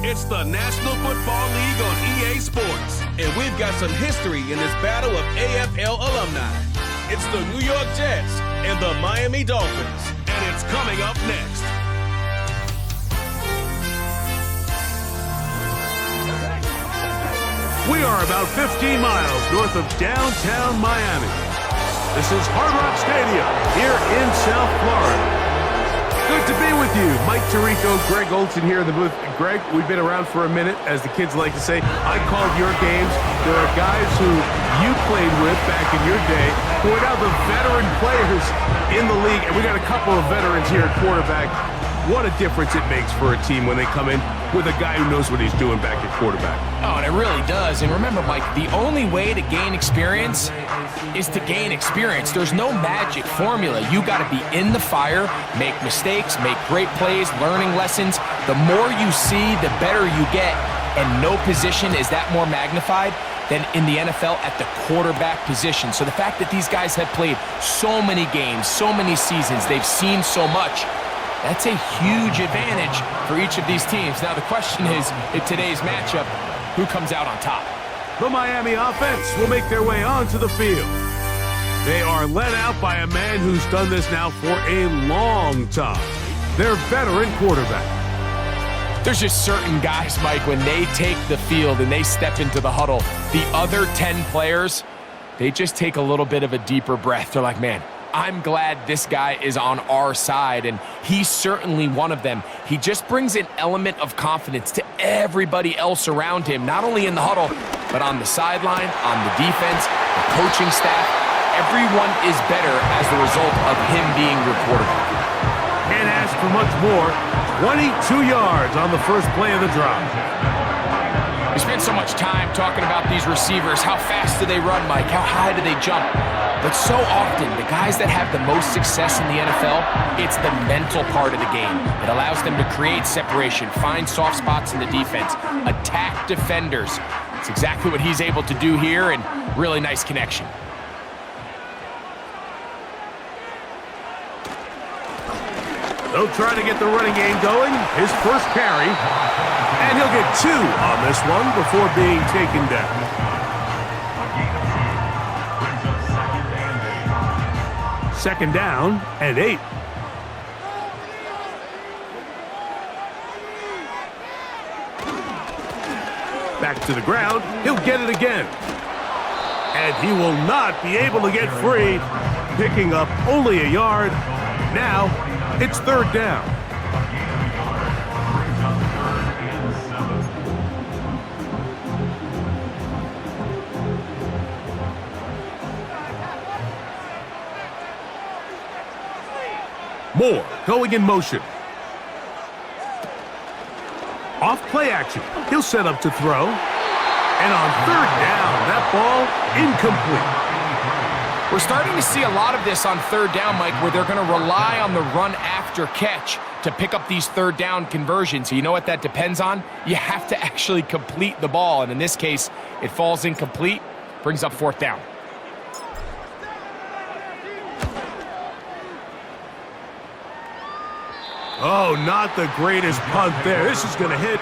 It's the National Football League on EA Sports, and we've got some history in this battle of AFL alumni. It's the New York Jets and the Miami Dolphins, and it's coming up next. We are about 15 miles north of downtown Miami. This is Hard Rock Stadium here in South Florida. Good to be with you. Mike Tirico, Greg Olson here in the booth. Greg, we've been around for a minute, as the kids like to say. I called your games. There are guys who you played with back in your day who are now the veteran players in the league, and we got a couple of veterans here at quarterback. What a difference it makes for a team when they come in with a guy who knows what he's doing back at quarterback. Oh, and it really does. And remember, Mike, the only way to gain experience is to gain experience. There's no magic formula. You got to be in the fire, make mistakes, make great plays, learning lessons. The more you see, the better you get. And no position is that more magnified than in the NFL at the quarterback position. So the fact that these guys have played so many games, so many seasons, they've seen so much, that's a huge advantage for each of these teams. Now the question is, in today's matchup, who comes out on top? The Miami offense will make their way onto the field. They are led out by a man who's done this now for a long time. Their veteran quarterback. There's just certain guys, Mike, when they take the field and they step into the huddle, the other 10 players, they just take a little bit of a deeper breath. They're like, man, I'm glad this guy is on our side, and he's certainly one of them. He just brings an element of confidence to everybody else around him, not only in the huddle, but on the sideline, on the defense, the coaching staff. Everyone is better as the result of him being your quarterback. Can't ask for much more. 22 yards on the first play of the drive. We spend so much time talking about these receivers. How fast do they run, Mike? How high do they jump? But so often, the guys that have the most success in the NFL, it's the mental part of the game. It allows them to create separation, find soft spots in the defense, attack defenders. It's exactly what he's able to do here, and really nice connection. They'll try to get the running game going. His first carry. And he'll get 2 on this one before being taken down. Second down and 8. Back to the ground. He'll get it again. And he will not be able to get free. Picking up only a yard. Now it's third down. Moore going in motion. Off play action. He'll set up to throw. And on third down, that ball incomplete. We're starting to see a lot of this on third down, Mike, where they're going to rely on the run after catch to pick up these third down conversions. So you know what that depends on? You have to actually complete the ball. And in this case, it falls incomplete, brings up fourth down. Oh, not the greatest punt there. This is going to hit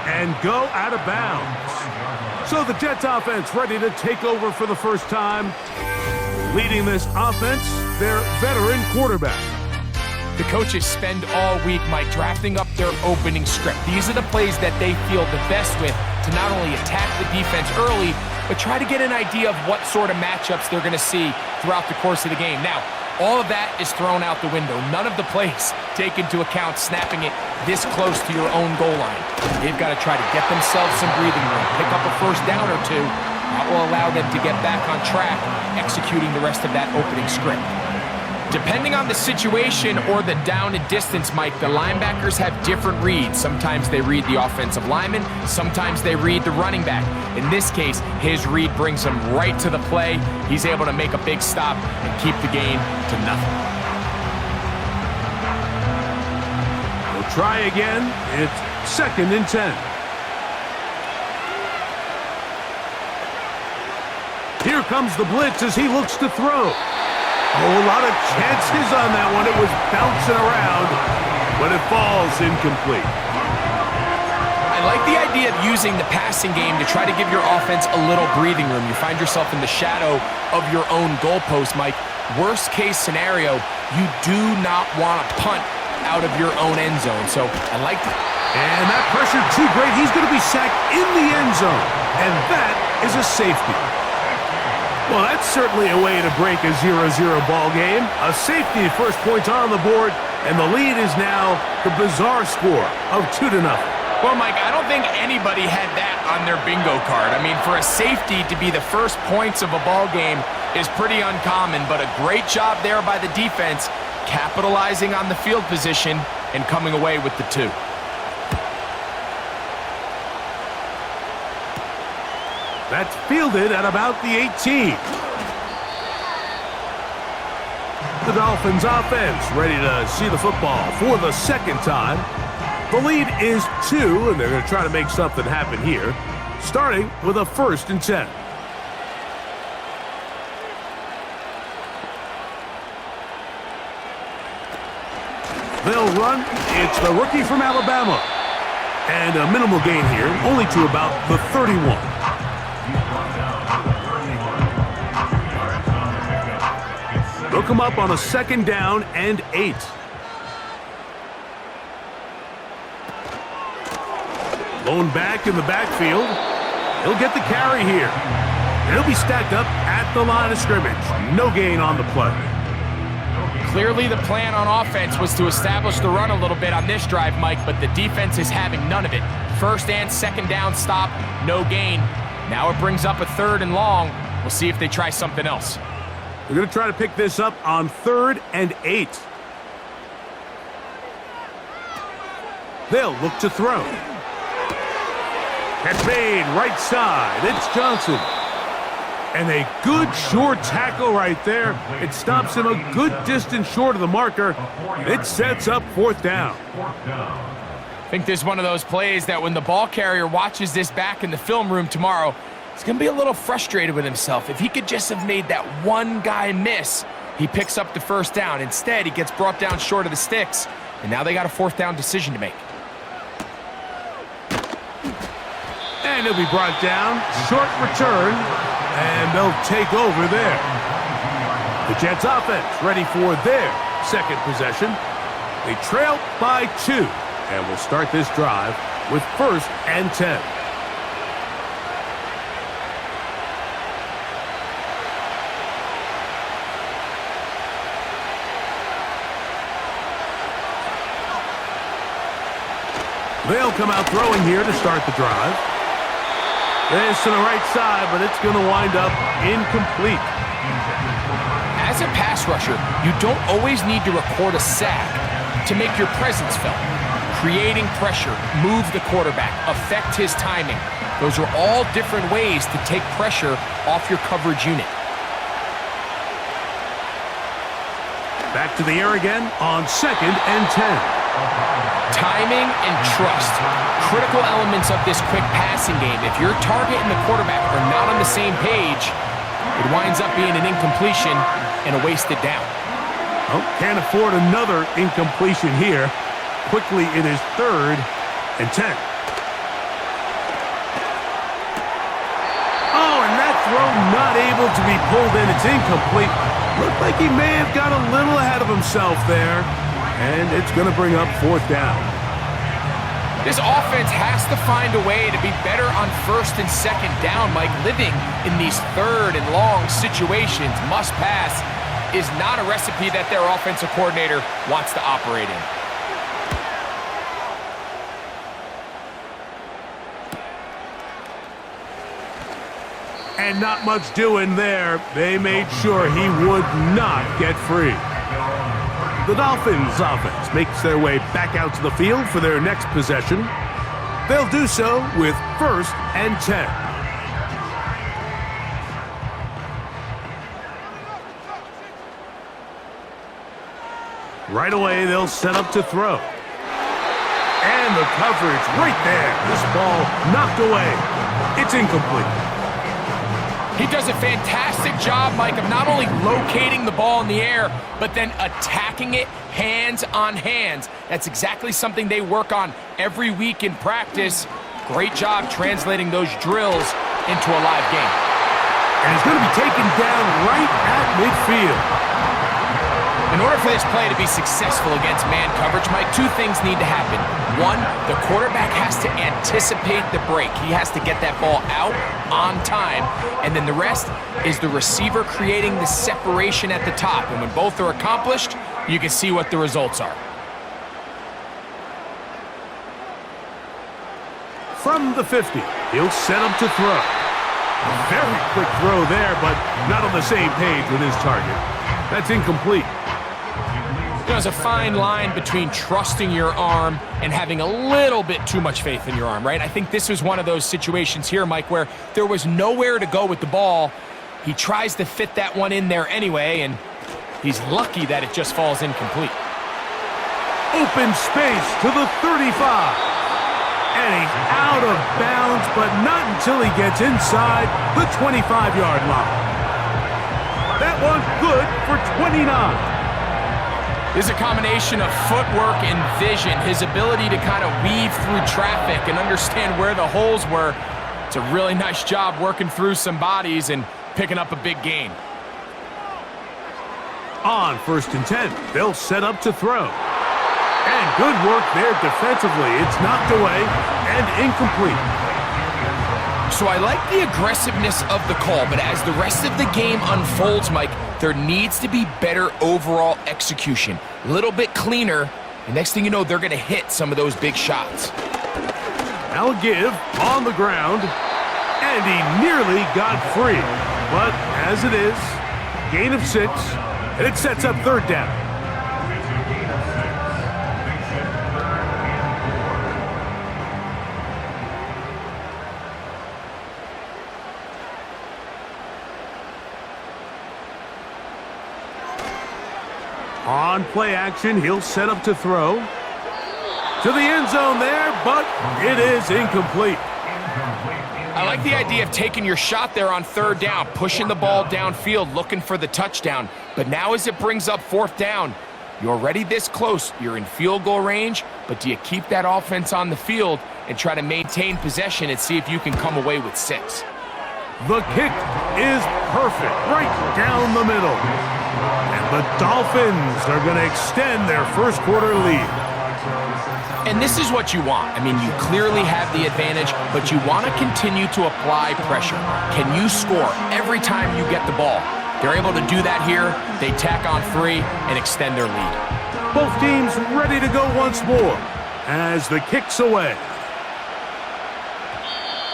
and go out of bounds. So the Jets offense ready to take over for the first time. Leading this offense, their veteran quarterback. The coaches spend all week, Mike, drafting up their opening script. These are the plays that they feel the best with to not only attack the defense early, but try to get an idea of what sort of matchups they're going to see throughout the course of the game. Now, all of that is thrown out the window. None of the plays take into account snapping it this close to your own goal line. They've got to try to get themselves some breathing room, pick up a first down or two. That will allow them to get back on track, executing the rest of that opening script. Depending on the situation or the down and distance, Mike, the linebackers have different reads. Sometimes they read the offensive lineman, sometimes they read the running back. In this case, his read brings him right to the play. He's able to make a big stop and keep the game to nothing. We'll try again. It's second and 10. Here comes the blitz as he looks to throw. Oh, a lot of chances on that one. It was bouncing around, but it falls incomplete. I like the idea of using the passing game to try to give your offense a little breathing room. You find yourself in the shadow of your own goalpost, Mike. Worst case scenario, you do not want to punt out of your own end zone. So I like that. And that pressure too great. He's going to be sacked in the end zone. And that is a safety. Well, that's certainly a way to break a 0-0 ball game. A safety, first points on the board, and the lead is now the bizarre score of 2-0. Well, Mike, I don't think anybody had that on their bingo card. I mean, for a safety to be the first points of a ball game is pretty uncommon, but a great job there by the defense, capitalizing on the field position and coming away with the 2. That's fielded at about the 18. The Dolphins offense ready to see the football for the second time. The lead is 2, and they're going to try to make something happen here, starting with a 1st and 10. They'll run. It's the rookie from Alabama. And a minimal gain here, only to about the 31. They'll come up on a 2nd down and 8. Lone back in the backfield. He'll get the carry here. And he'll be stacked up at the line of scrimmage. No gain on the play. Clearly the plan on offense was to establish the run a little bit on this drive, Mike, but the defense is having none of it. 1st and 2nd down stop, no gain. Now it brings up a 3rd and long. We'll see if they try something else. They're going to try to pick this up on 3rd and 8. They'll look to throw. Catch made, right side. It's Johnson. And a good short tackle right there. It stops him a good distance short of the marker. It sets up 4th down. I think this is one of those plays that when the ball carrier watches this back in the film room tomorrow, he's going to be a little frustrated with himself. If he could just have made that one guy miss, he picks up the 1st down. Instead, he gets brought down short of the sticks, and now they got a 4th down decision to make. And he'll be brought down. Short return. And they'll take over there. The Jets offense ready for their 2nd possession. They trail by 2. And will start this drive with 1st and 10. They'll come out throwing here to start the drive. This to the right side, but it's going to wind up incomplete. As a pass rusher, you don't always need to record a sack to make your presence felt. Creating pressure, move the quarterback, affect his timing. Those are all different ways to take pressure off your coverage unit. Back to the air again on 2nd and 10. Timing and trust, critical elements of this quick passing game. If your target and the quarterback are not on the same page, it winds up being an incompletion and a wasted down. Oh, can't afford another incompletion here. Quickly, it is 3rd and 10. Oh, and that throw not able to be pulled in. It's incomplete. Looked like he may have got a little ahead of himself there. And it's going to bring up 4th down. This offense has to find a way to be better on 1st and 2nd down, Mike. Living in these 3rd and long situations, must pass, is not a recipe that their offensive coordinator wants to operate in. And not much doing there. They made sure he would not get free. The Dolphins offense makes their way back out to the field for their next possession. They'll do so with 1st and 10. Right away, they'll set up to throw. And the coverage right there. This ball knocked away. It's incomplete. He does a fantastic job, Mike, of not only locating the ball in the air, but then attacking it hands on hands. That's exactly something they work on every week in practice. Great job translating those drills into a live game. And he's going to be taken down right at midfield. In order for this play to be successful against man coverage, Mike, two things need to happen. One, the quarterback has to anticipate the break. He has to get that ball out on time. And then the rest is the receiver creating the separation at the top. And when both are accomplished, you can see what the results are. From the 50, he'll set up to throw. A very quick throw there, but not on the same page with his target. That's incomplete. There's a fine line between trusting your arm and having a little bit too much faith in your arm, right? I think this was one of those situations here, Mike, where there was nowhere to go with the ball. He tries to fit that one in there anyway, and he's lucky that it just falls incomplete. Open space to the 35. And he's out of bounds, but not until he gets inside the 25-yard line. That one's good for 29. This is a combination of footwork and vision, his ability to kind of weave through traffic and understand where the holes were. It's a really nice job working through some bodies and picking up a big gain. On 1st and 10, they'll set up to throw. And good work there defensively. It's knocked away and incomplete. So I like the aggressiveness of the call, but as the rest of the game unfolds, Mike, there needs to be better overall execution. A little bit cleaner, and next thing you know, they're going to hit some of those big shots. Now a give on the ground, and he nearly got free. But as it is, gain of 6, and it sets up 3rd down. On play action, he'll set up to throw. To the end zone there, but it is incomplete. I like the idea of taking your shot there on 3rd down, pushing the ball downfield, looking for the touchdown. But now as it brings up 4th down, you're already this close. You're in field goal range, but do you keep that offense on the field and try to maintain possession and see if you can come away with 6? The kick is perfect, right down the middle. And the Dolphins are going to extend their first quarter lead. And this is what you want. I mean, you clearly have the advantage, but you want to continue to apply pressure. Can you score every time you get the ball? They're able to do that here. They tack on 3 and extend their lead. Both teams ready to go once more as the kick's away.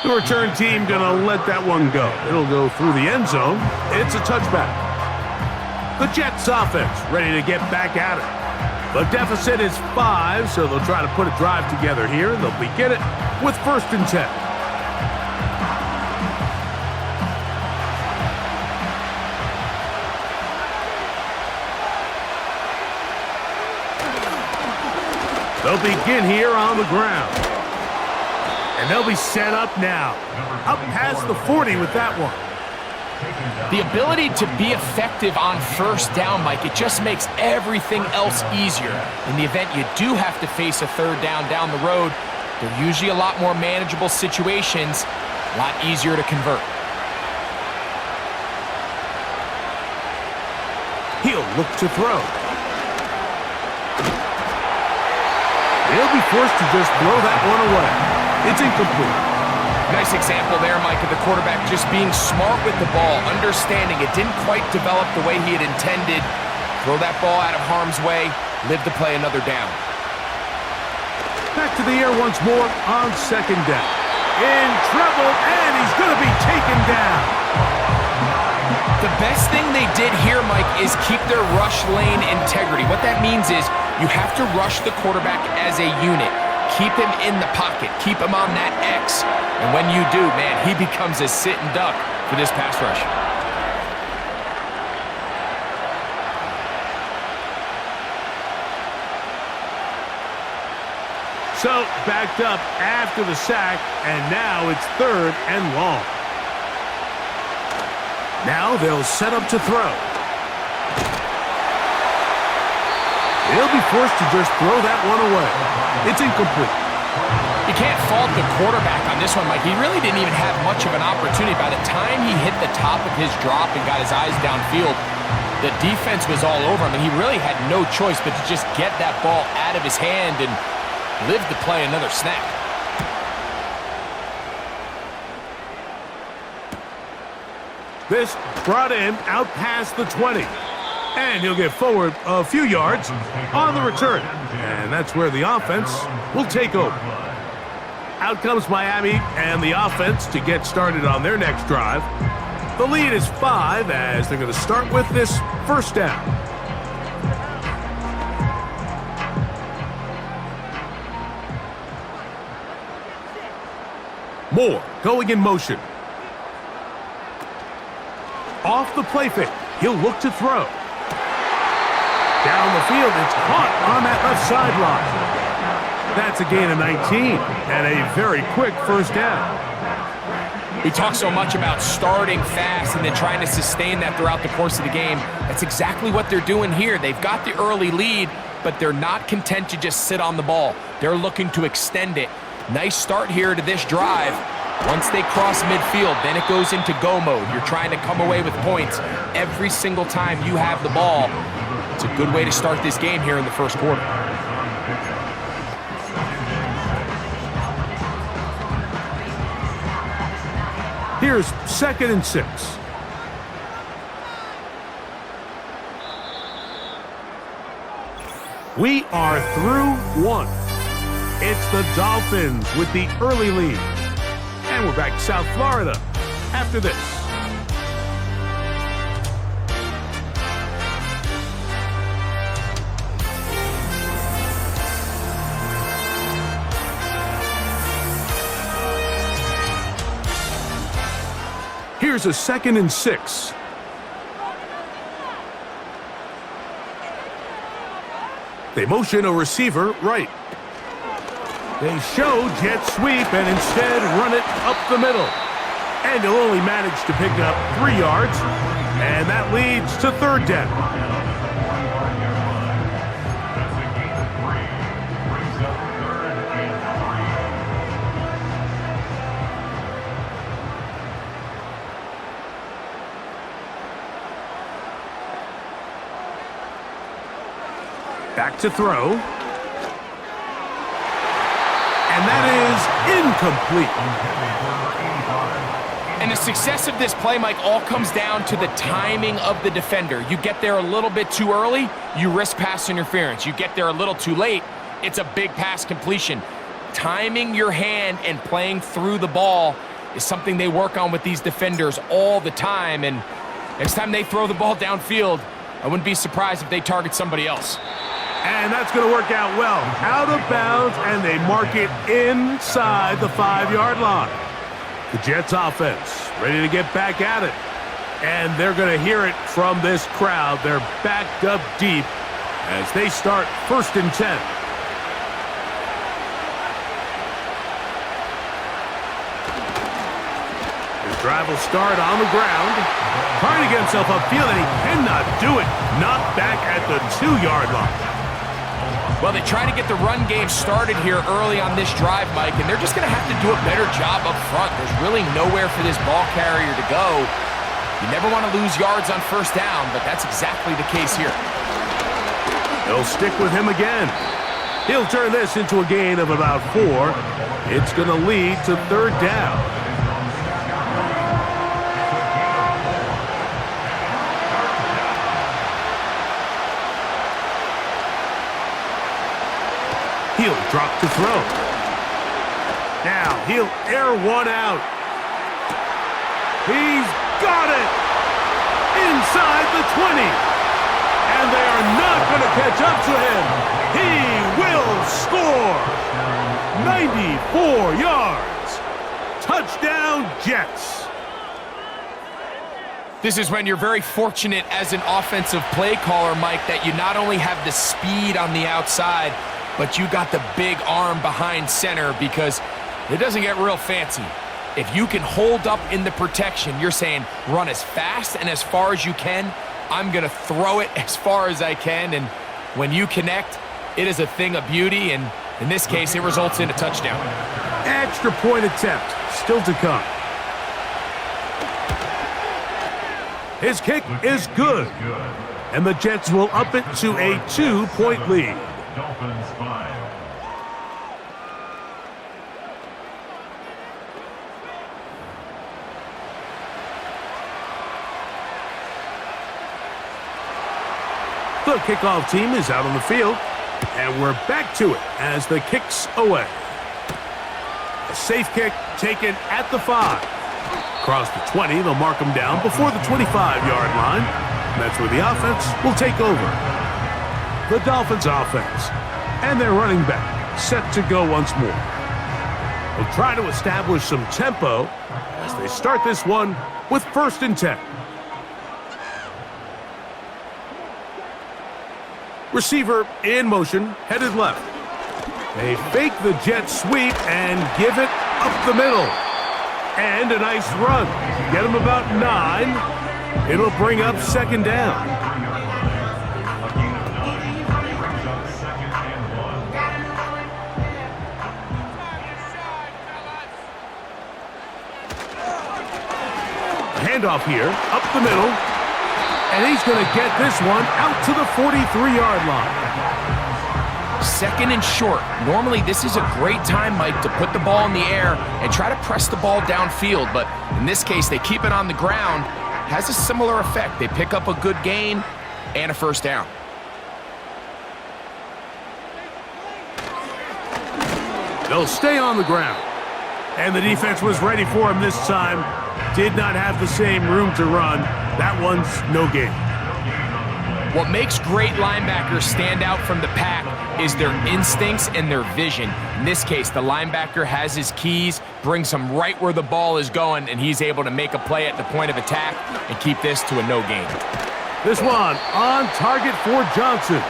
The return team going to let that one go. It'll go through the end zone. It's a touchback. The Jets offense ready to get back at it. The deficit is 5, so they'll try to put a drive together here, and they'll begin it with 1st and 10. They'll begin here on the ground. And they'll be set up now. Up past the 40 with that one. The ability to be effective on 1st down, Mike, it just makes everything else easier. In the event you do have to face a 3rd down the road, they're usually a lot more manageable situations, a lot easier to convert. He'll look to throw. He'll be forced to just blow that one away. It's incomplete. Nice example there, Mike, of the quarterback just being smart with the ball, understanding it didn't quite develop the way he had intended. Throw that ball out of harm's way, live to play another down. Back to the air once more on 2nd down. In trouble, and he's going to be taken down. The best thing they did here, Mike, is keep their rush lane integrity. What that means is you have to rush the quarterback as a unit. Keep him in the pocket. Keep him on that X. And when you do, man, he becomes a sitting duck for this pass rush. So, backed up after the sack, and now it's 3rd and long. Now they'll set up to throw. He'll be forced to just throw that one away. It's incomplete. You can't fault the quarterback on this one, Mike. He really didn't even have much of an opportunity. By the time he hit the top of his drop and got his eyes downfield, the defense was all over him, and he really had no choice but to just get that ball out of his hand and live to play another snap. This brought him out past the 20. And he'll get forward a few yards on the return. And that's where the offense will take over. Out comes Miami and the offense to get started on their next drive. The lead is 5 as they're going to start with this first down. Moore going in motion. Off the play fake, he'll look to throw. Down the field, it's caught on that left sideline. That's a gain of 19 and a very quick first down. We talk so much about starting fast and then trying to sustain that throughout the course of the game. That's exactly what they're doing here. They've got the early lead, but they're not content to just sit on the ball. They're looking to extend it. Nice start here to this drive. Once they cross midfield, then it goes into go mode. You're trying to come away with points every single time you have the ball. It's a good way to start this game here in the first quarter. Here's 2nd and 6. We are through 1. It's the Dolphins with the early lead. And we're back to South Florida after this. Here's a 2nd and 6. They motion a receiver right. They show jet sweep and instead run it up the middle. And he'll only manage to pick up 3 yards. And that leads to 3rd down. Back to throw. And that is incomplete. And the success of this play, Mike, all comes down to the timing of the defender. You get there a little bit too early, you risk pass interference. You get there a little too late, it's a big pass completion. Timing your hand and playing through the ball is something they work on with these defenders all the time. And next time they throw the ball downfield, I wouldn't be surprised if they target somebody else. And that's going to work out well. Out of bounds, and they mark it inside the 5-yard line. The Jets offense ready to get back at it. And they're going to hear it from this crowd. They're backed up deep as they start 1st and 10. His drive will start on the ground. Trying to get himself upfield, and he cannot do it. Not back at the 2-yard line. Well, they try to get the run game started here early on this drive, Mike, and they're just going to have to do a better job up front. There's really nowhere for this ball carrier to go. You never want to lose yards on 1st down, but that's exactly the case here. They'll stick with him again. He'll turn this into a gain of about 4. It's going to lead to 3rd down. He'll drop to throw. Now he'll air one out. He's got it! Inside the 20. And they are not going to catch up to him. He will score! 94 yards. Touchdown, Jets. This is when you're very fortunate as an offensive play caller, Mike, that you not only have the speed on the outside, but you got the big arm behind center, because it doesn't get real fancy. If you can hold up in the protection, you're saying run as fast and as far as you can. I'm going to throw it as far as I can. And when you connect, it is a thing of beauty. And In this case, it results in a touchdown. Extra point attempt still to come. His kick is good. And the Jets will up it to a 2-point lead. Dolphins 5. The kickoff team is out on the field, and we're back to it as the kick's away. A safe kick taken at the 5. Across the 20, they'll mark him down before the 25-yard line. And that's where the offense will take over. The Dolphins offense and their running back set to go once more. They'll try to establish some tempo as they start this one with 1st and 10. Receiver in motion, headed left. They fake the jet sweep and give it up the middle. And a nice run. Get him about 9. It'll bring up 2nd down. Handoff here, up the middle. And he's going to get this one out to the 43-yard line. 2nd and short. Normally, this is a great time, Mike, to put the ball in the air and try to press the ball downfield. But in this case, they keep it on the ground. Has a similar effect. They pick up a good gain and a 1st down. They'll stay on the ground. And the defense was ready for him this time. Did not have the same room to run. That one's no gain. What makes great linebackers stand out from the pack is their instincts and their vision. In this case, the linebacker has his keys, brings him right where the ball is going, and he's able to make a play at the point of attack and keep this to a no gain. This one on target for Johnson.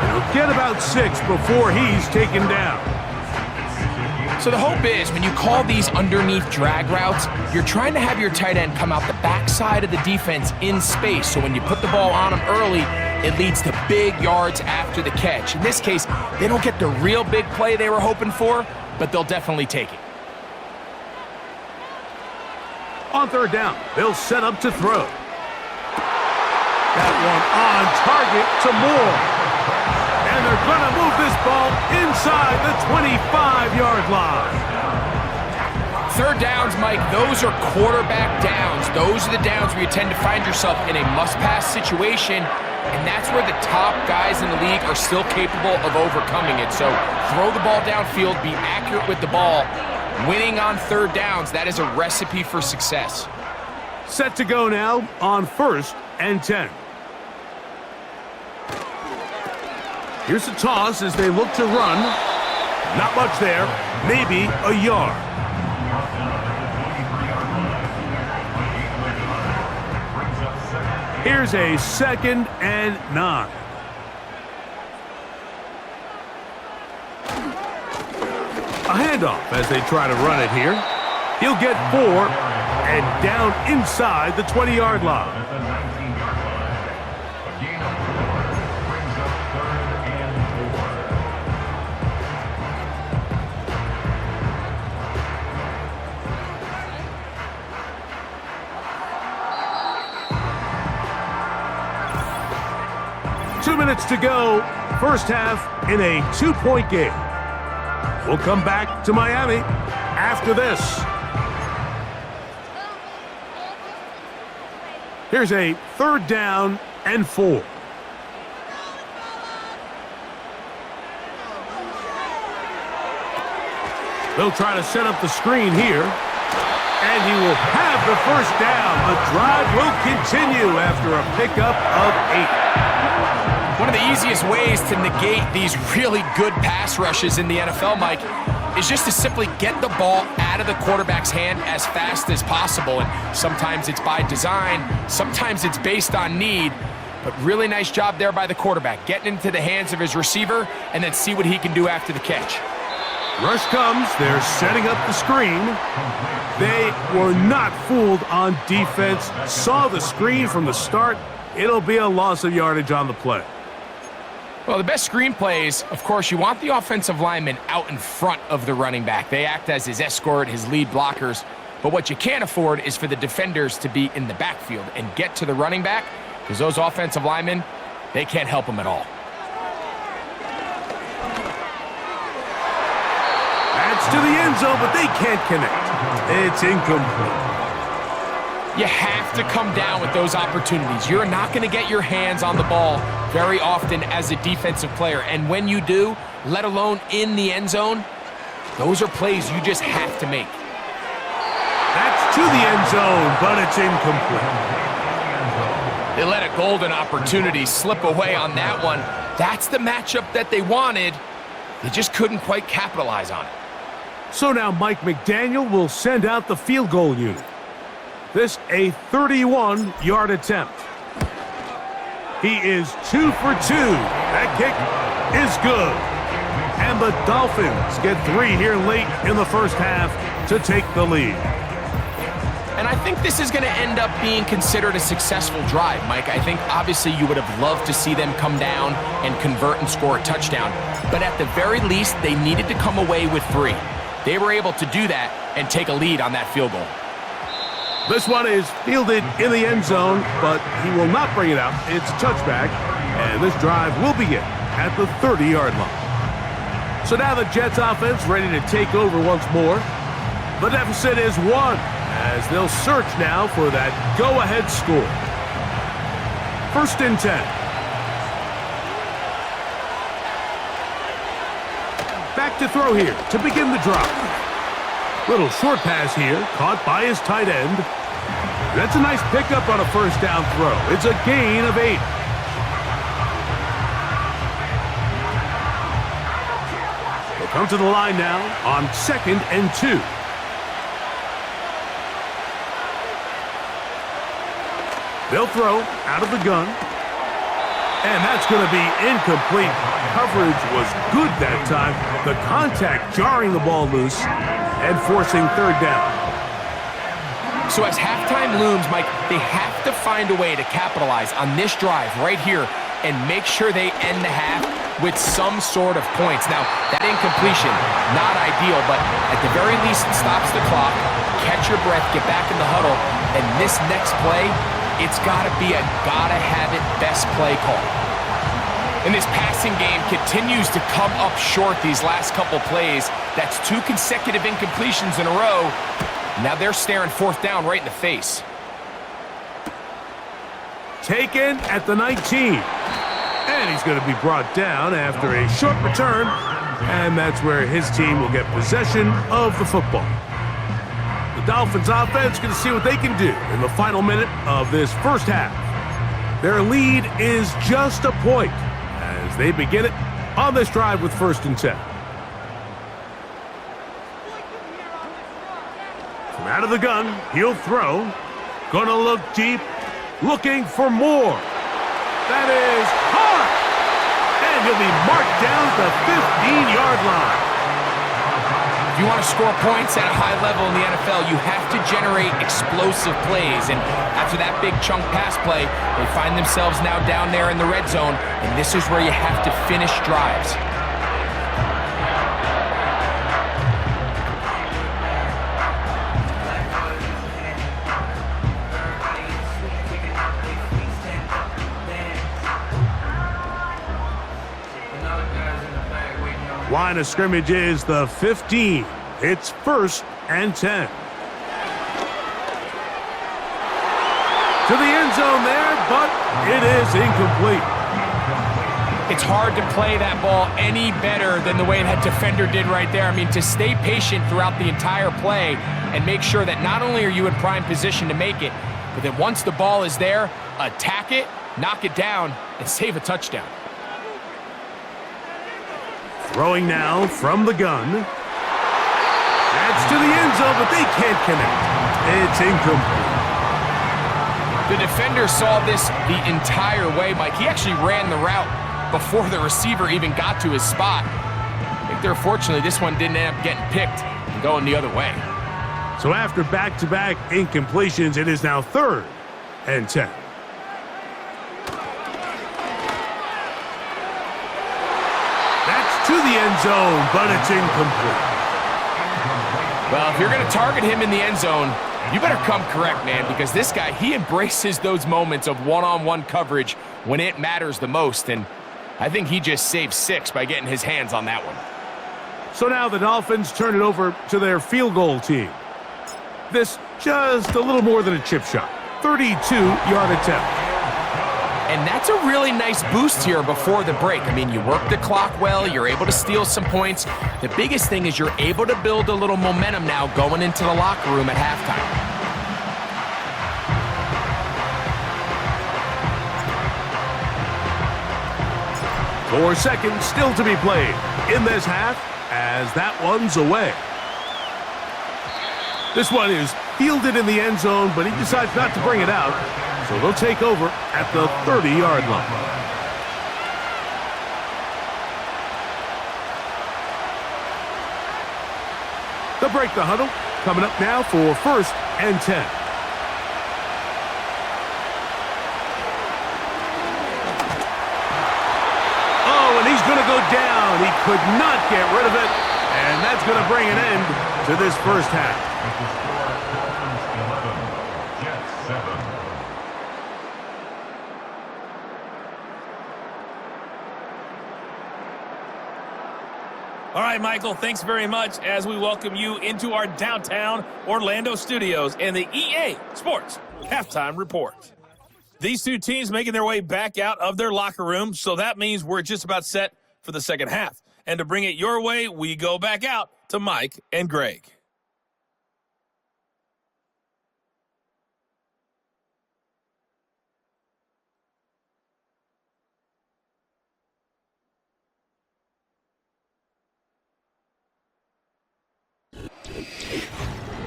He'll get about 6 before he's taken down. So the hope is when you call these underneath drag routes, you're trying to have your tight end come out the backside of the defense in space. So when you put the ball on him early, it leads to big yards after the catch. In this case, they don't get the real big play they were hoping for, but they'll definitely take it. On 3rd down, they'll set up to throw. That one on target to Moore. And they're going to move this ball inside the 25-yard line. 3rd downs, Mike, those are quarterback downs. Those are the downs where you tend to find yourself in a must-pass situation, and that's where the top guys in the league are still capable of overcoming it. So throw the ball downfield, be accurate with the ball. Winning on 3rd downs, that is a recipe for success. Set to go now on 1st and 10. Here's a toss as they look to run. Not much there, maybe a yard. Here's a 2nd and 9. A handoff as they try to run it here. He'll get 4 and down inside the 20-yard line. 2 minutes to go, 1st half in a 2-point game. We'll come back to Miami after this. Here's a 3rd down and 4. They'll try to set up the screen here. And he will have the 1st down. The drive will continue after a pickup of 8. One of the easiest ways to negate these really good pass rushes in the NFL, Mike, is just to simply get the ball out of the quarterback's hand as fast as possible. And sometimes it's by design, sometimes it's based on need, but really nice job there by the quarterback, getting into the hands of his receiver and then see what he can do after the catch. Rush comes, they're setting up the screen. They were not fooled on defense, saw the screen from the start. It'll be a loss of yardage on the play. Well, the best screenplays, of course, you want the offensive lineman out in front of the running back. They act as his escort, his lead blockers. But what you can't afford is for the defenders to be in the backfield and get to the running back, because those offensive linemen, they can't help him at all. That's to the end zone, but they can't connect. It's incomplete. You have to come down with those opportunities. You're not going to get your hands on the ball very often as a defensive player. And when you do, let alone in the end zone, those are plays you just have to make. That's to the end zone, but it's incomplete. They let a golden opportunity slip away on that one. That's the matchup that they wanted. They just couldn't quite capitalize on it. So now Mike McDaniel will send out the field goal unit. This a 31-yard attempt. He is 2 for 2. That kick is good. And the Dolphins get 3 here late in the first half to take the lead. And I think this is going to end up being considered a successful drive, Mike. I think obviously you would have loved to see them come down and convert and score a touchdown. But at the very least, they needed to come away with 3. They were able to do that and take a lead on that field goal. This one is fielded in the end zone, but he will not bring it out. It's a touchback, and this drive will begin at the 30-yard line. So now the Jets offense ready to take over once more. The deficit is 1, as they'll search now for that go-ahead score. 1st and 10. Back to throw here to begin the drive. Little short pass here, caught by his tight end. That's a nice pickup on a first down throw. It's a gain of 8. They'll come to the line now on 2nd and 2. They'll throw out of the gun. And that's going to be incomplete. Coverage was good that time. The contact jarring the ball loose and forcing 3rd down. So as halftime looms, Mike, they have to find a way to capitalize on this drive right here and make sure they end the half with some sort of points. Now, that incompletion, not ideal, but at the very least, it stops the clock, catch your breath, get back in the huddle, and this next play, it's got to be a gotta-have-it best play call. And this passing game continues to come up short these last couple plays. That's 2 consecutive incompletions in a row. Now they're staring 4th down right in the face. Taken at the 19. And he's going to be brought down after a short return. And that's where his team will get possession of the football. The Dolphins offense going to see what they can do in the final minute of this first half. Their lead is just a point as they begin it on this drive with 1st and 10. From out of the gun, he'll throw. Gonna look deep, looking for more. That is hard! And he'll be marked down at the 15-yard line. If you want to score points at a high level in the NFL, you have to generate explosive plays. And after that big chunk pass play, they find themselves now down there in the red zone. And this is where you have to finish drives. Line of scrimmage is the 15. It's 1st and 10. To the end zone there, but it is incomplete. It's hard to play that ball any better than the way that defender did right there. I mean, to stay patient throughout the entire play and make sure that not only are you in prime position to make it, but that once the ball is there, attack it, knock it down, and save a touchdown. Throwing now from the gun. That's to the end zone, but they can't connect. It's incomplete. The defender saw this the entire way, Mike. He actually ran the route before the receiver even got to his spot. I think they're fortunately this one didn't end up getting picked and going the other way. So after back-to-back incompletions, it is now 3rd and 10. end zone, but it's incomplete. Well, if you're going to target him in the end zone, you better come correct, man, because this guy, he embraces those moments of one-on-one coverage when it matters the most, and I think he just saved 6 by getting his hands on that one. So now the Dolphins turn it over to their field goal team. This just a little more than a chip shot. 32-yard attempt. And that's a really nice boost here before the break. I mean, you work the clock well, you're able to steal some points. The biggest thing is you're able to build a little momentum now going into the locker room at halftime. 4 seconds still to be played in this half as that one's away. This one is fielded in the end zone, but he decides not to bring it out. So they'll take over at the 30-yard line. They'll break the huddle. Coming up now for 1st and 10. Oh, and he's going to go down. He could not get rid of it. And that's going to bring an end to this first half. All right, Michael, thanks very much as we welcome you into our downtown Orlando studios and the EA Sports Halftime Report. These two teams making their way back out of their locker room, so that means we're just about set for the second half. And to bring it your way, we go back out to Mike and Greg.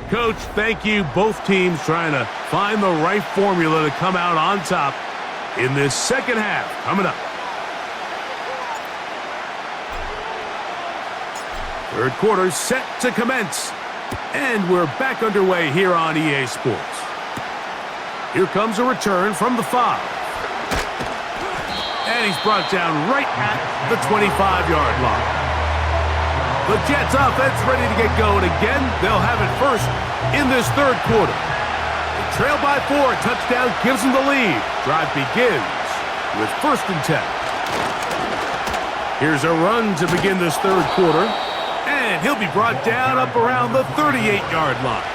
Coach, thank you. Both teams trying to find the right formula to come out on top in this second half. Coming up. Third quarter set to commence. And we're back underway here on EA Sports. Here comes a return from the 5. And he's brought down right at the 25-yard line. The Jets offense ready to get going again. They'll have it first in this third quarter. They trail by 4. Touchdown gives them the lead. Drive begins with 1st and 10. Here's a run to begin this third quarter. And he'll be brought down up around the 38-yard line.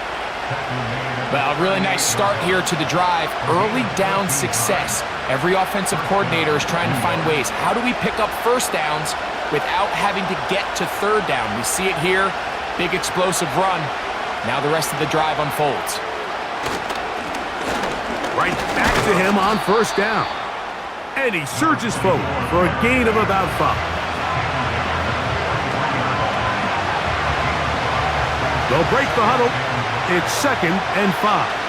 Well, really nice start here to the drive. Early down success. Every offensive coordinator is trying to find ways. How do we pick up first downs without having to get to third down? We see it here. Big explosive run. Now the rest of the drive unfolds. Right back to him on 1st down. And he surges forward for a gain of about 5. They'll break the huddle. It's 2nd and 5.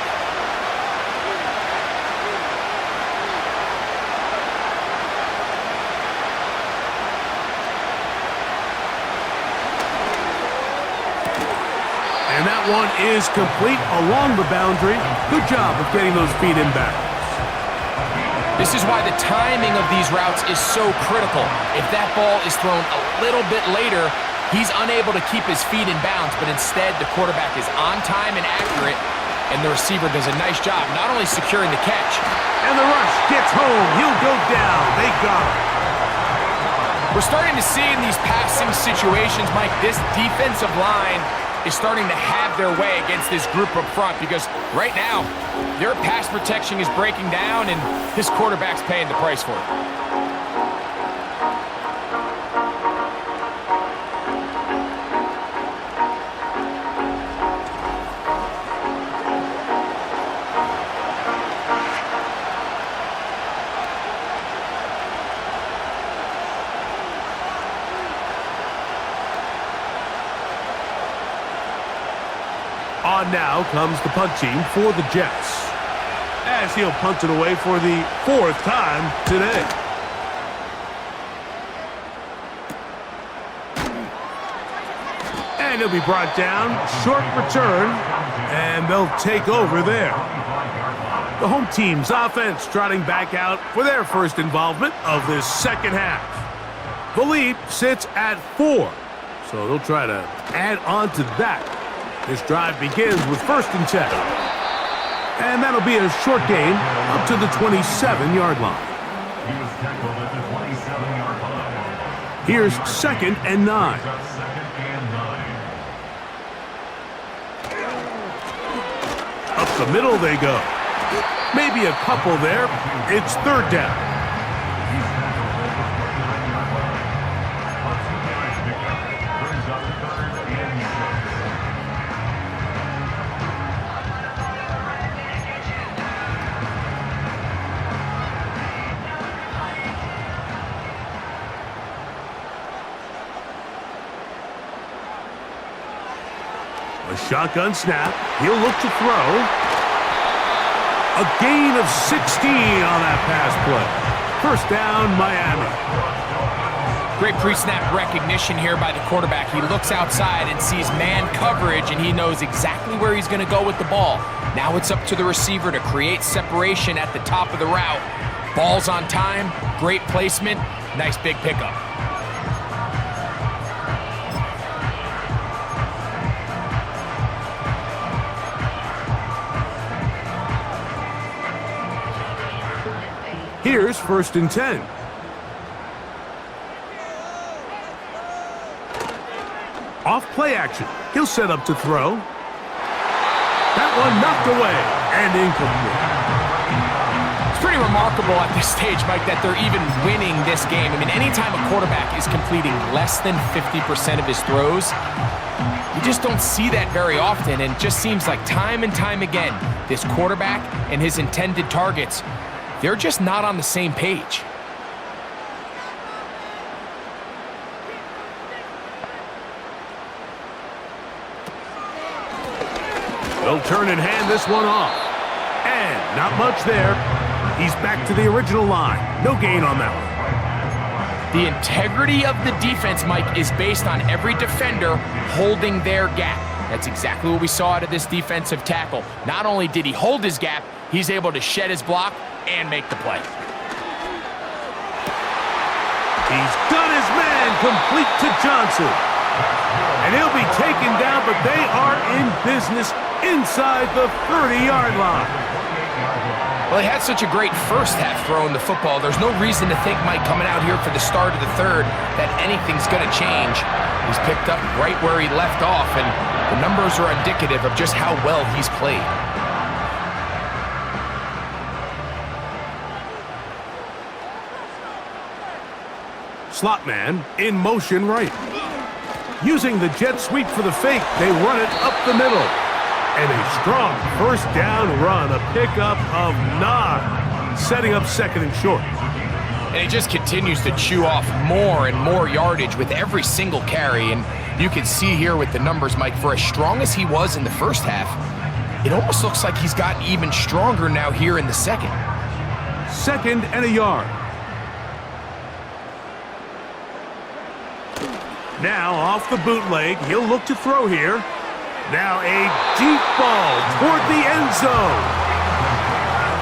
And that one is complete along the boundary. Good job of getting those feet in bounds. This is why the timing of these routes is so critical. If that ball is thrown a little bit later, he's unable to keep his feet in bounds, but instead the quarterback is on time and accurate, and the receiver does a nice job not only securing the catch. And the rush gets home. He'll go down. They got him. We're starting to see in these passing situations, Mike, this defensive line is starting to have their way against this group up front because right now their pass protection is breaking down and this quarterback's paying the price for it. On now comes the punt team for the Jets, as he'll punt it away for the 4th time today. And he'll be brought down, short return, and they'll take over there. The home team's offense trotting back out for their first involvement of this second half. The lead sits at 4, so they'll try to add on to that. This drive begins with 1st and 10. And that'll be a short gain up to the 27-yard line. He was tackled at the 27-yard line. Here's 2nd and 9. Up the middle they go. Maybe a couple there. It's 3rd down. A shotgun snap. He'll look to throw. A gain of 16 on that pass play. 1st down, Miami. Great pre-snap recognition here by the quarterback. He looks outside and sees man coverage, and he knows exactly where he's going to go with the ball. Now it's up to the receiver to create separation at the top of the route. Ball's on time, great placement, nice big pickup. Here's 1st and 10. Off play action. He'll set up to throw. That one knocked away and incomplete. It's pretty remarkable at this stage, Mike, that they're even winning this game. I mean, anytime a quarterback is completing less than 50% of his throws, you just don't see that very often, and it just seems like time and time again, this quarterback and his intended targets, they're just not on the same page. They'll turn and hand this one off. And not much there. He's back to the original line. No gain on that one. The integrity of the defense, Mike, is based on every defender holding their gap. That's exactly what we saw out of this defensive tackle. Not only did he hold his gap, he's able to shed his block and make the play. He's got his man complete to Johnson. And he'll be taken down, but they are in business inside the 30-yard line. Well, he had such a great first half throwing the football. There's no reason to think, Mike, coming out here for the start of the 3rd, that anything's going to change. He's picked up right where he left off, and the numbers are indicative of just how well he's played. Slot man in motion right. Using the jet sweep for the fake, they run it up the middle. And a strong 1st down run, a pickup of 9, setting up 2nd and short. And he just continues to chew off more and more yardage with every single carry. And you can see here with the numbers, Mike, for as strong as he was in the first half, it almost looks like he's gotten even stronger now here in the 2nd. 2nd and a yard. Now off the bootleg, he'll look to throw here. Now a deep ball toward the end zone.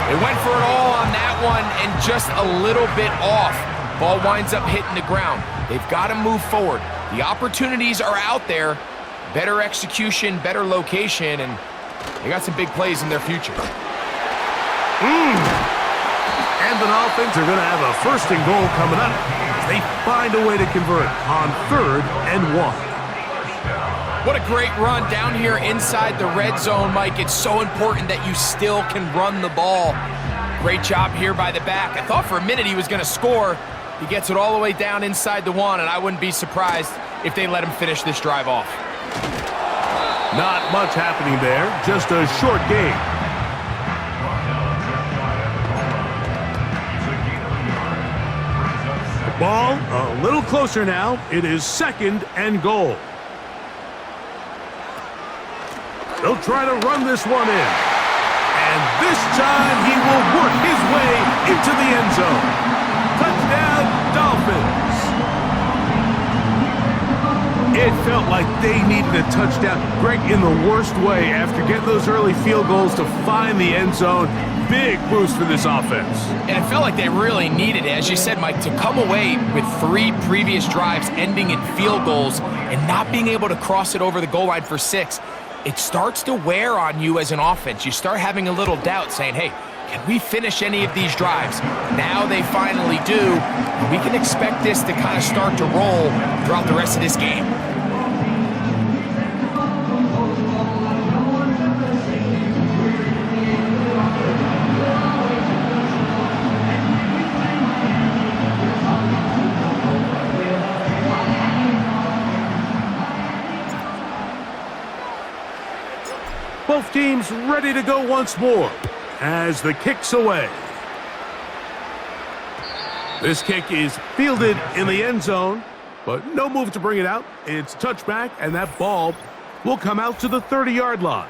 They went for it all on that one and just a little bit off. Ball winds up hitting the ground. They've got to move forward. The opportunities are out there. Better execution, better location, and they got some big plays in their future. And the Dolphins are going to have a 1st and goal coming up. They find a way to convert on 3rd and 1. What a great run down here inside the red zone, Mike. It's so important that you still can run the ball. Great job here by the back. I thought for a minute he was going to score. He gets it all the way down inside the 1, and I wouldn't be surprised if they let him finish this drive off. Not much happening there, just a short game. Ball a little closer now. It is 2nd and goal. They'll try to run this one in. And this time he will work his way into the end zone. Touchdown, Dolphins. It felt like they needed a touchdown. Greg, in the worst way, after getting those early field goals to find the end zone. Big boost for this offense. And it felt like they really needed it. As you said, Mike, to come away with 3 previous drives ending in field goals and not being able to cross it over the goal line for 6, it starts to wear on you as an offense. You start having a little doubt saying, hey, can we finish any of these drives? Now they finally do. And we can expect this to kind of start to roll throughout the rest of this game. Both teams ready to go once more as the kick's away. This kick is fielded in the end zone, but no move to bring it out. It's touchback, and that ball will come out to the 30-yard line.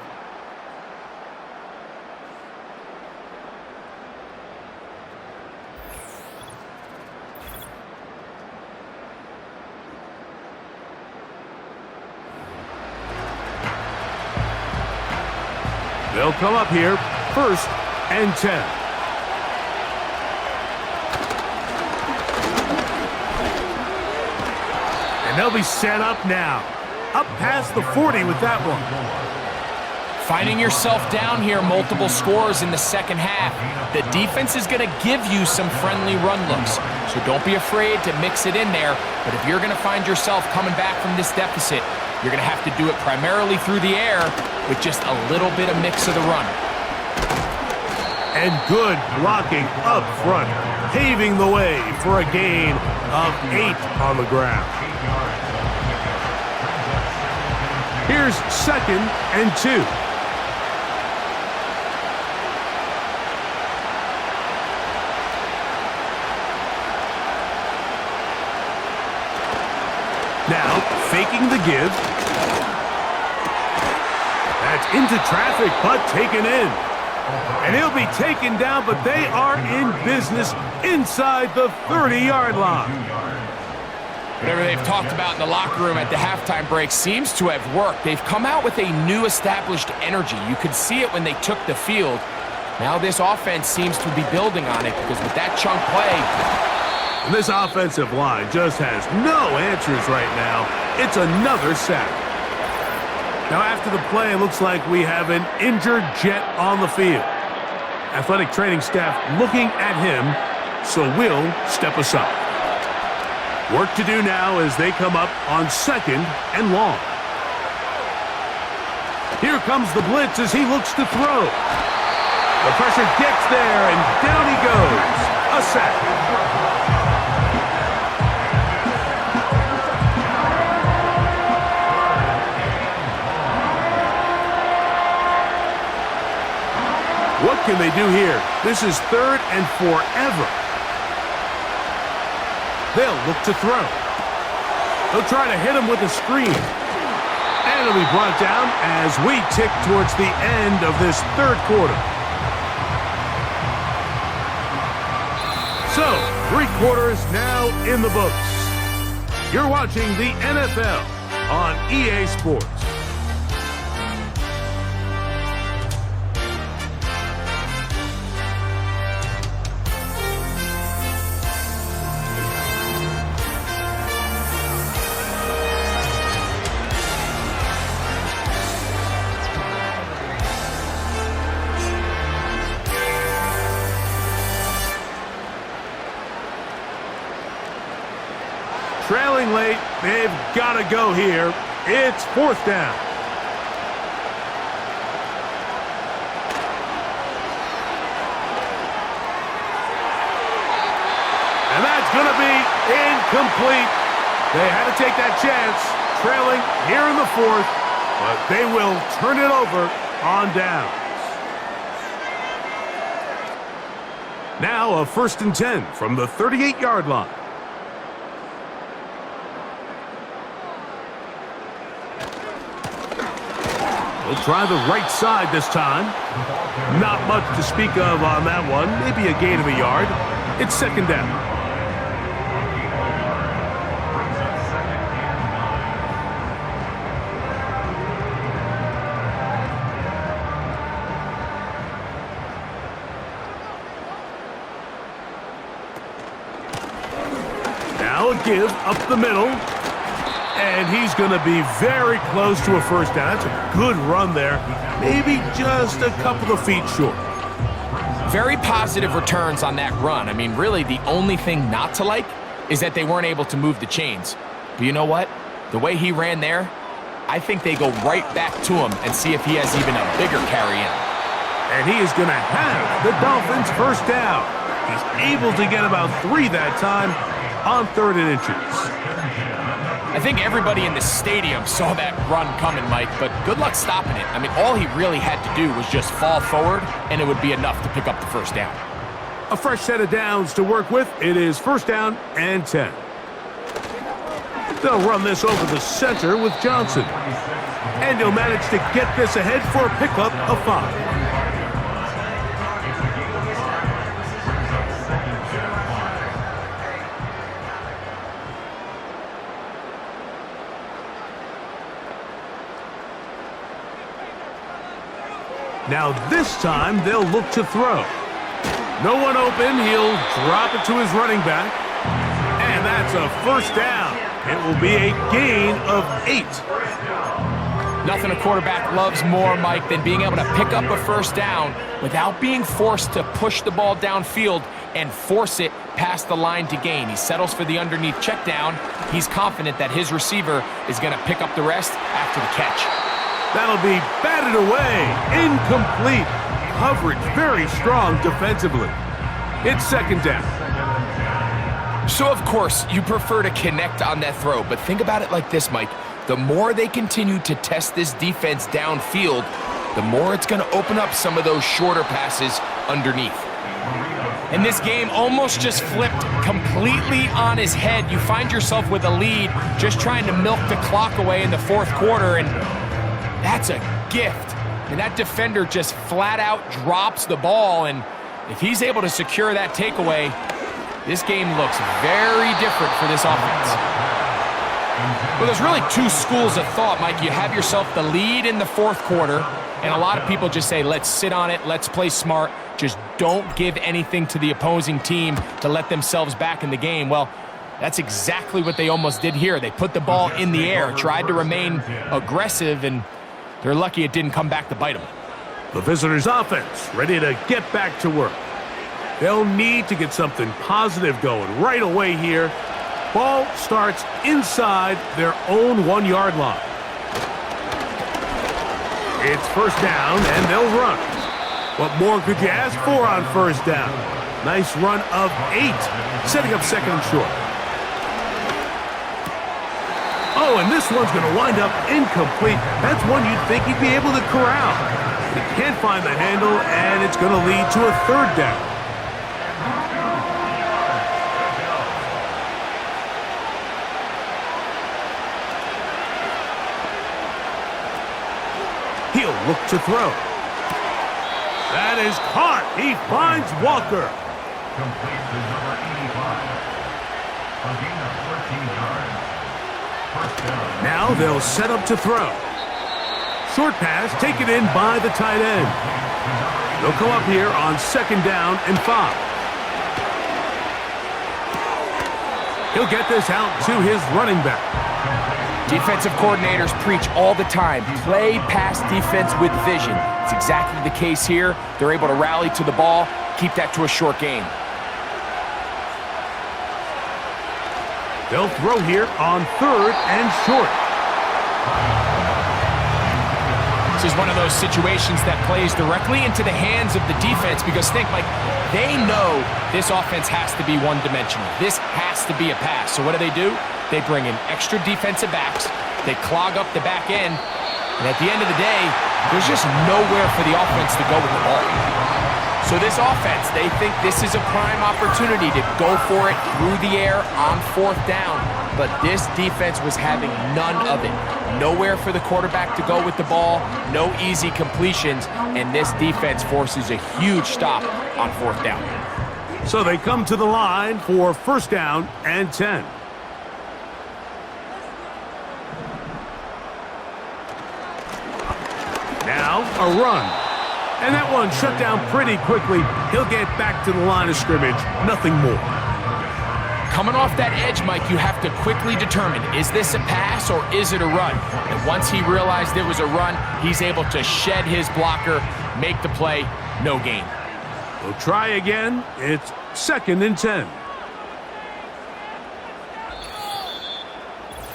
They'll come up here, 1st and 10. And they'll be set up now. Up past the 40 with that one. Finding yourself down here, multiple scores in the second half. The defense is going to give you some friendly run looks, so don't be afraid to mix it in there. But if you're going to find yourself coming back from this deficit, you're going to have to do it primarily through the air with just a little bit of mix of the run. And good blocking up front, paving the way for a gain of 8 on the ground. Here's 2nd and 2. Now, faking the give. That's into traffic, but taken in. And he'll be taken down, but they are in business inside the 30-yard line. Whatever they've talked about in the locker room at the halftime break seems to have worked. They've come out with a new established energy. You could see it when they took the field. Now this offense seems to be building on it because with that chunk play, and this offensive line just has no answers right now. It's another sack. Now after the play, it looks like we have an injured Jet on the field. Athletic training staff looking at him, so we'll step aside. Work to do now as they come up on 2nd and long. Here comes the blitz as he looks to throw. The pressure gets there, and down he goes. A sack. What can they do here? This is 3rd and forever. They'll look to throw. They'll try to hit him with a screen. And it'll be brought down as we tick towards the end of this 3rd quarter. So, 3 quarters now in the books. You're watching the NFL on EA Sports. Trailing late, they've got to go here. It's 4th down. And that's going to be incomplete. They had to take that chance, trailing here in the 4th, but they will turn it over on downs. Now a 1st and 10 from the 38-yard line. We'll try the right side this time. Not much to speak of on that one. Maybe a gain of a yard. It's 2nd down. a give up the middle. And he's going to be very close to a first down. That's a good run there. Maybe just a couple of feet short. Very positive returns on that run. I mean, really, the only thing not to like is that they weren't able to move the chains. But you know what? The way he ran there, I think they go right back to him and see if he has even a bigger carry in. And he is going to have the Dolphins first down. He's able to get about 3 that time on 3rd and inches. I think everybody in the stadium saw that run coming, Mike, but good luck stopping it. I mean, all he really had to do was just fall forward, and it would be enough to pick up the first down. A fresh set of downs to work with. It is first down and 10. They'll run this over the center with Johnson. And he'll manage to get this ahead for a pickup of 5. Now this time they'll look to throw. No one open. He'll drop it to his running back. And that's a first down. It will be a gain of 8. Nothing a quarterback loves more, Mike, than being able to pick up a first down without being forced to push the ball downfield and force it past the line to gain. He settles for the underneath check down. He's confident that his receiver is going to pick up the rest after the catch. That'll be batted away. Incomplete. Coverage very strong defensively. It's second down. So, of course, you prefer to connect on that throw, but think about it like this, Mike. The more they continue to test this defense downfield, the more it's going to open up some of those shorter passes underneath. And this game almost just flipped completely on his head. You find yourself with a lead, just trying to milk the clock away in the 4th quarter, and that's a gift. And that defender just flat out drops the ball, and if he's able to secure that takeaway, this game looks very different for this offense. Well, there's really 2 schools of thought, Mike. You have yourself the lead in the 4th quarter, and a lot of people just say, let's sit on it, let's play smart, just don't give anything to the opposing team to let themselves back in the game. Well, that's exactly what they almost did here. They put the ball in the air, tried to remain aggressive, and they're lucky it didn't come back to bite them. The visitors' offense ready to get back to work. They'll need to get something positive going right away here. Ball starts inside their own 1-yard line. It's first down, and they'll run. What more could you ask for on first down? Nice run of 8, setting up second and short. Oh, and this one's going to wind up incomplete. That's one you'd think he'd be able to corral. He can't find the handle, and it's going to lead to a 3rd down. He'll look to throw. That is caught. He finds Walker. Complete to number 85. A gain of 14 yards. First down. Now they'll set up to throw. Short pass taken in by the tight end. They'll come up here on second down and 5. He'll get this out to his running back. Defensive coordinators preach all the time, play pass defense with vision. It's exactly the case here. They're able to rally to the ball, keep that to a short gain. They'll throw here on 3rd and short. This is one of those situations that plays directly into the hands of the defense because think, like, they know this offense has to be one-dimensional. This has to be a pass. So what do? They bring in extra defensive backs. They clog up the back end. And at the end of the day, there's just nowhere for the offense to go with the ball. So this offense, they think this is a prime opportunity to go for it through the air on 4th down. But this defense was having none of it. Nowhere for the quarterback to go with the ball, no easy completions, and this defense forces a huge stop on 4th down. So they come to the line for first down and 10. Now a run. And that one shut down pretty quickly. He'll get back to the line of scrimmage. Nothing more. Coming off that edge, Mike, you have to quickly determine, is this a pass or is it a run? And once he realized it was a run, he's able to shed his blocker, make the play, no gain. We'll try again. It's 2nd and 10.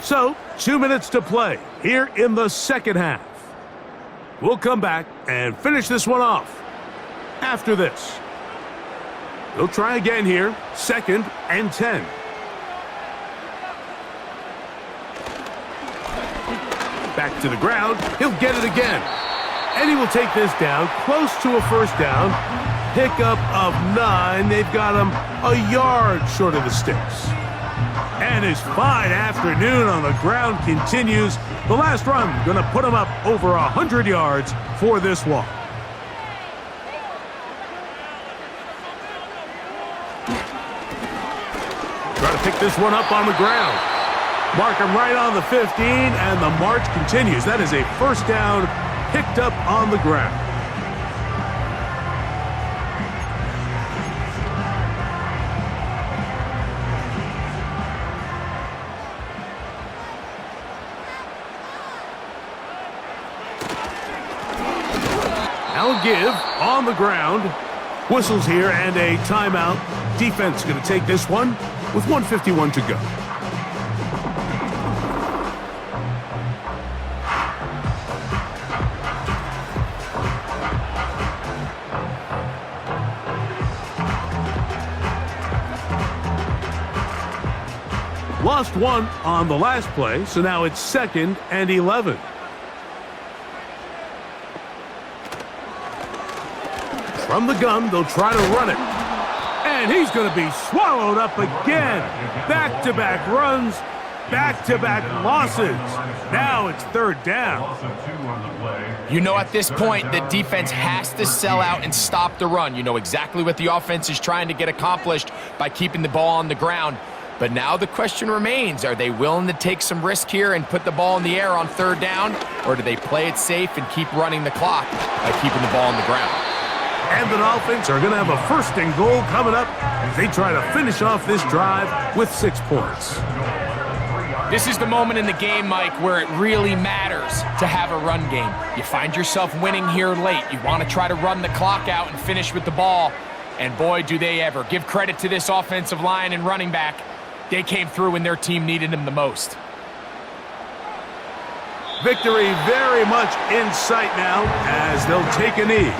So, 2 minutes to play here in the second half. We'll come back and finish this one off after this. They'll try again here, 2nd and 10. Back to the ground, he'll get it again. And he will take this down, close to a first down. Pickup of 9, they've got him a yard short of the sticks. And his fine afternoon on the ground continues. The last run going to put him up over 100 yards for this one. Try to pick this one up on the ground. Mark him right on the 15, and the march continues. That is a first down picked up on the ground. Now give on the ground. Whistles here and a timeout. Defense going to take this one with 1:51 to go. Lost one on the last play, so now it's 2nd and 11. From the gun, they'll try to run it. And he's going to be swallowed up again. Back-to-back runs, back-to-back losses. Now it's 3rd down. You know, at this point, the defense has to sell out and stop the run. You know exactly what the offense is trying to get accomplished by keeping the ball on the ground. But now the question remains, are they willing to take some risk here and put the ball in the air on 3rd down? Or do they play it safe and keep running the clock by keeping the ball on the ground? And the Dolphins are going to have a 1st and goal coming up as they try to finish off this drive with 6 points. This is the moment in the game, Mike, where it really matters to have a run game. You find yourself winning here late. You want to try to run the clock out and finish with the ball. And boy, do they ever. Give credit to this offensive line and running back. They came through when their team needed them the most. Victory very much in sight now as they'll take a knee.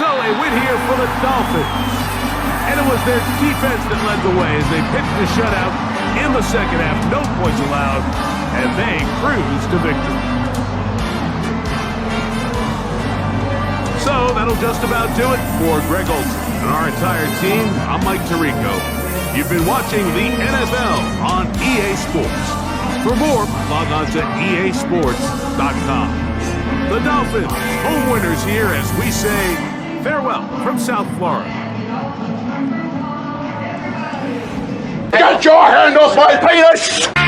So a win here for the Dolphins. And it was their defense that led the way as they pitched the shutout in the second half. No points allowed, and they cruised to victory. So that'll just about do it for Greg Olson and our entire team. I'm Mike Tirico. You've been watching the NFL on EA Sports. For more, log on to easports.com. The Dolphins, home winners here as we say farewell from South Florida. Get your hand off my penis!